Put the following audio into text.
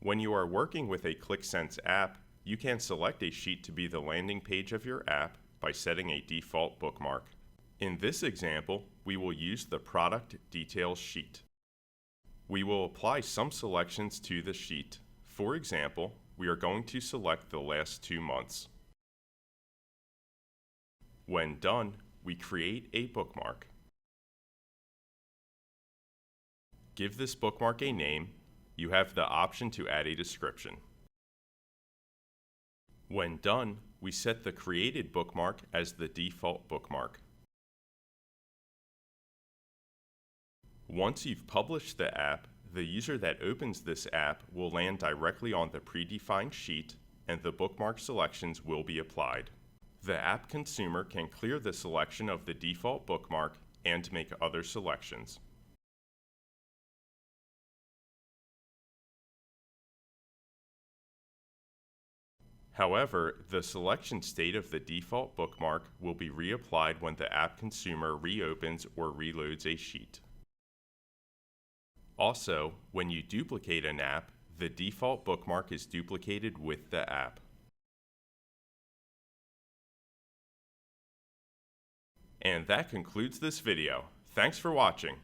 When you are working with a Qlik app, you can select a sheet to be the landing page of your app by setting a default bookmark. In this example, we will use the Product Details sheet. We will apply some selections to the sheet. For example, we are going to select the last 2 months. When done, we create a bookmark. Give this bookmark a name. You have the option to add a description. When done, we set the created bookmark as the default bookmark. Once you've published the app, the user that opens this app will land directly on the predefined sheet, and the bookmark selections will be applied. The app consumer can clear the selection of the default bookmark and make other selections. However, the selection state of the default bookmark will be reapplied when the app consumer reopens or reloads a sheet. Also, when you duplicate an app, the default bookmark is duplicated with the app. And that concludes this video. Thanks for watching.